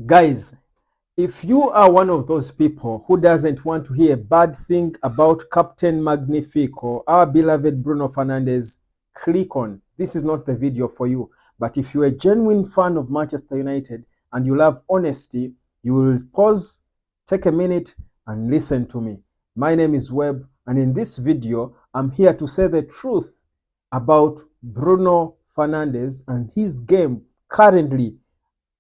Guys, if you are one of those people who doesn't want to hear a bad thing about Captain Magnifico, our beloved Bruno Fernandes, click on. This is not the video for you. But if you're a genuine fan of Manchester United and you love honesty, you will pause, take a minute, and listen to me. My name is Webb, and in this video, I'm here to say the truth about Bruno Fernandes and his game currently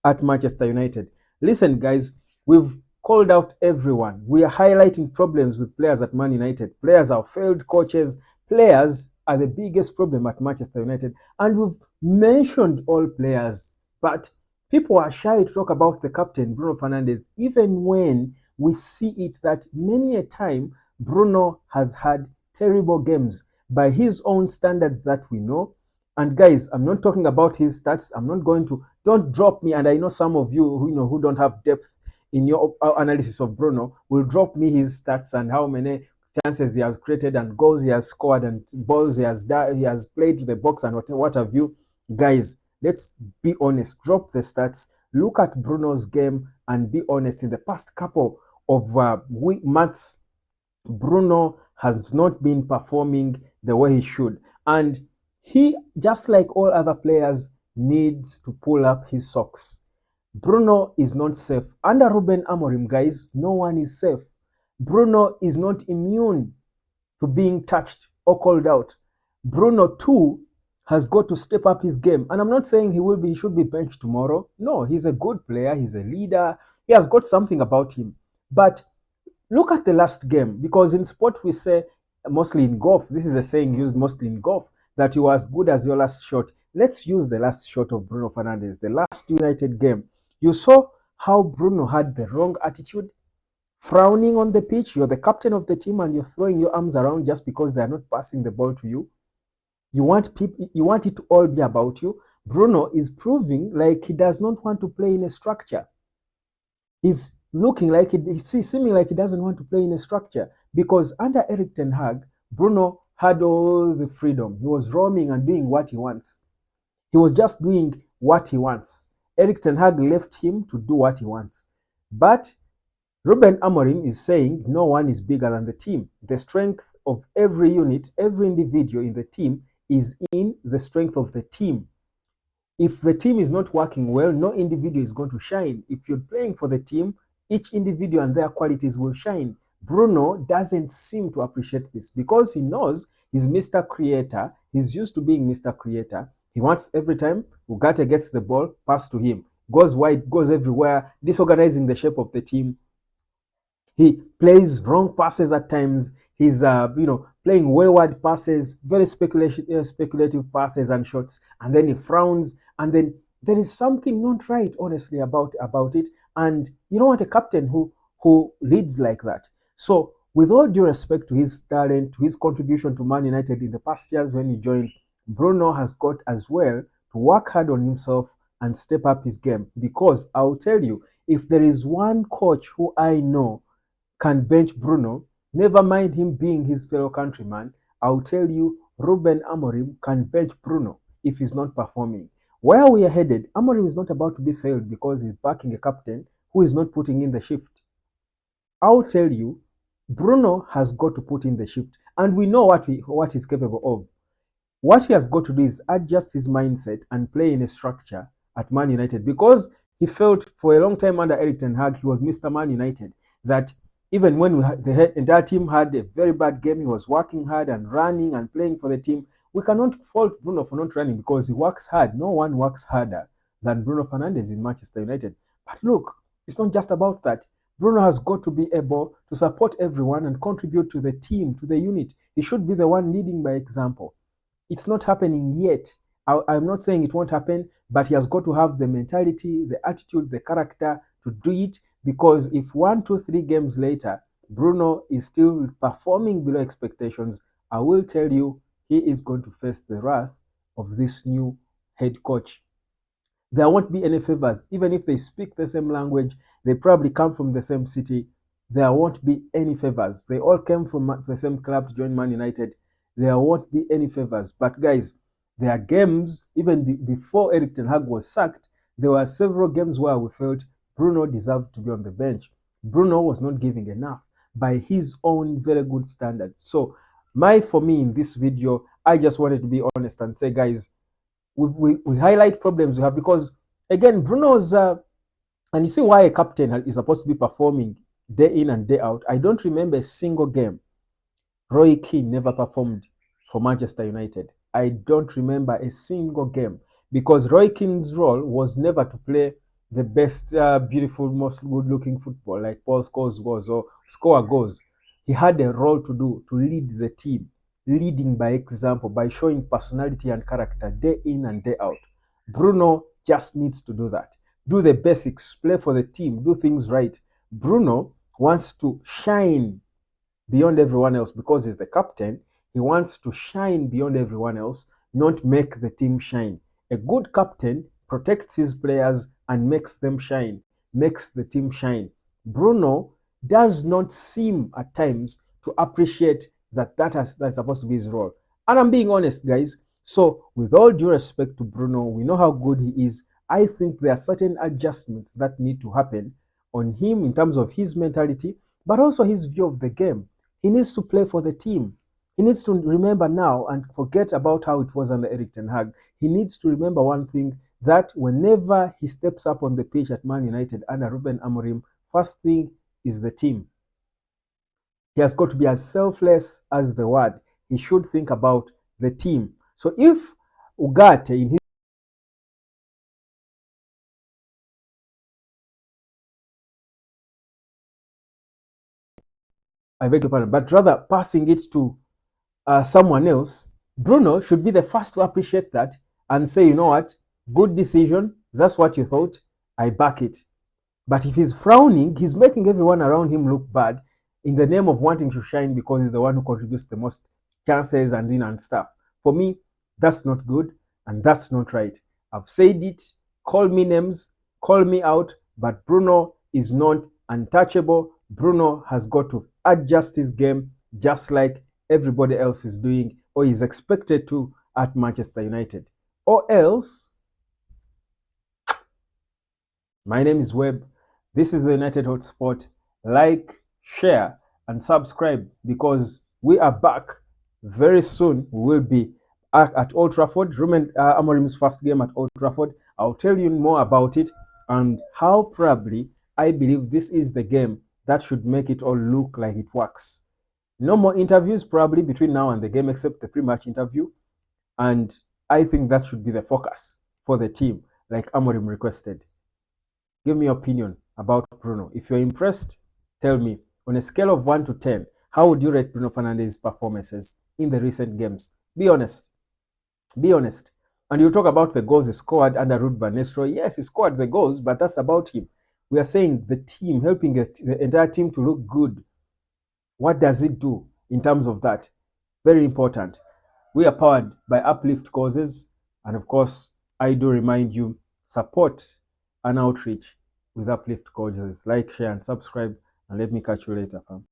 at Manchester United. Listen, guys, we've called out everyone. We are highlighting problems with players at Man United. Players are failed coaches. Players are the biggest problem at Manchester United. And we've mentioned all players. But people are shy to talk about the captain, Bruno Fernandes, even when we see it that many a time Bruno has had terrible games by his own standards that we know. And guys, I'm not talking about his stats. I'm not going to, don't drop me. And I know some of you who don't have depth in your analysis of Bruno will drop me his stats and how many chances he has created and goals he has scored and balls he has played to the box and what have you. Guys, let's be honest. Drop the stats. Look at Bruno's game and be honest. In the past couple of months, Bruno has not been performing the way he should. And he, just like all other players, needs to pull up his socks. Bruno is not safe. Under Ruben Amorim, guys, no one is safe. Bruno is not immune to being touched or called out. Bruno, too, has got to step up his game. And I'm not saying he should be benched tomorrow. No, he's a good player. He's a leader. He has got something about him. But look at the last game, because in sport we say, mostly in golf, this is a saying used mostly in golf, that you are as good as your last shot. Let's use the last shot of Bruno Fernandes, the last United game. You saw how Bruno had the wrong attitude, frowning on the pitch. You're the captain of the team and you're throwing your arms around just because they're not passing the ball to you. You want it to all be about you. Bruno is proving like he does not want to play in a structure. He's looking like he's seeming like he doesn't want to play in a structure, because under Eric Ten Hag, Bruno had all the freedom. He was roaming and doing what he wants. He was just doing what he wants. Eric Ten Hag left him to do what he wants. But Ruben Amorim is saying no one is bigger than the team. The strength of every unit, every individual in the team is in the strength of the team. If the team is not working well, no individual is going to shine. If you're playing for the team, each individual and their qualities will shine. Bruno doesn't seem to appreciate this because he knows he's Mr. Creator. He's used to being Mr. Creator. He wants every time Ugarte gets the ball, pass to him. Goes wide, goes everywhere, disorganizing the shape of the team. He plays wrong passes at times. He's playing wayward passes, very speculative passes and shots, and then he frowns, and then there is something not right, honestly, about it. And you don't want a captain who leads like that. So, with all due respect to his talent, to his contribution to Man United in the past years when he joined, Bruno has got as well to work hard on himself and step up his game. Because I'll tell you, if there is one coach who I know can bench Bruno, never mind him being his fellow countryman, I'll tell you, Ruben Amorim can bench Bruno if he's not performing. Where we are headed, Amorim is not about to be failed because he's backing a captain who is not putting in the shift. I'll tell you, Bruno has got to put in the shift, and we know what he's capable of. What he has got to do is adjust his mindset and play in a structure at Man United, because he felt for a long time under Eric Ten Hag he was Mr. Man United. That even when the entire team had a very bad game, he was working hard and running and playing for the team. We cannot fault Bruno for not running because he works hard. No one works harder than Bruno Fernandes in Manchester United. But look, it's not just about that. Bruno has got to be able to support everyone and contribute to the team, to the unit. He should be the one leading by example. It's not happening yet. I'm not saying it won't happen, but he has got to have the mentality, the attitude, the character to do it. Because if 1, 2, 3 games later, Bruno is still performing below expectations, I will tell you he is going to face the wrath of this new head coach. There won't be any favors. Even if they speak the same language, they probably come from the same city. There won't be any favors. They all came from the same club to join Man United. There won't be any favors. But guys, there are games, even before Eric Ten Hag was sacked, there were several games where we felt Bruno deserved to be on the bench. Bruno was not giving enough by his own very good standards. So for me in this video, I just wanted to be honest and say, guys, we highlight problems we have because, again, Bruno's and you see why a captain is supposed to be performing day in and day out. I don't remember a single game Roy Keane never performed for Manchester United. I don't remember a single game because Roy Keane's role was never to play the best, beautiful, most good-looking football like Paul scores goals or score goals. He had a role to do to lead the team, leading by example, by showing personality and character day in and day out. Bruno just needs to do that. Do the basics, play for the team, do things right. Bruno wants to shine beyond everyone else because he's the captain. He wants to shine beyond everyone else, not make the team shine. A good captain protects his players and makes them shine, makes the team shine. Bruno does not seem at times to appreciate that's supposed to be his role. And I'm being honest, guys. So, with all due respect to Bruno, we know how good he is. I think there are certain adjustments that need to happen on him in terms of his mentality, but also his view of the game. He needs to play for the team. He needs to remember now and forget about how it was under Eric Ten Hag. He needs to remember one thing, that whenever he steps up on the pitch at Man United under Ruben Amorim, first thing is the team. He has got to be as selfless as the word. He should think about the team. So if Ugarte in his I beg your pardon, but rather passing it to someone else, Bruno should be the first to appreciate that and say, you know what, good decision. That's what you thought. I back it. But if he's frowning, he's making everyone around him look bad in the name of wanting to shine because he's the one who contributes the most chances and stuff. For me, that's not good and that's not right. I've said it. Call me names, call me out, but Bruno is not untouchable. Bruno has got to adjust his game just like everybody else is doing or is expected to at Manchester United. Or else, my name is Webb. This is the United Hotspot. Like, share, and subscribe because we are back very soon. We will be at Old Trafford. Ruben Amorim's first game at Old Trafford. I'll tell you more about it and how probably I believe this is the game that should make it all look like it works. No more interviews probably between now and the game except the pre-match interview. And I think that should be the focus for the team like Amorim requested. Give me your opinion about Bruno. If you're impressed, tell me. On a scale of 1 to 10, how would you rate Bruno Fernandes' performances in the recent games? Be honest. Be honest. And you talk about the goals he scored under Ruud van Nistelrooy. Yes, he scored the goals, but that's about him. We are saying the team, helping the entire team to look good. What does it do in terms of that? Very important. We are powered by Uplift causes. And of course, I do remind you, support and outreach with Uplift causes. Like, share, and subscribe. And let me catch you later, fam.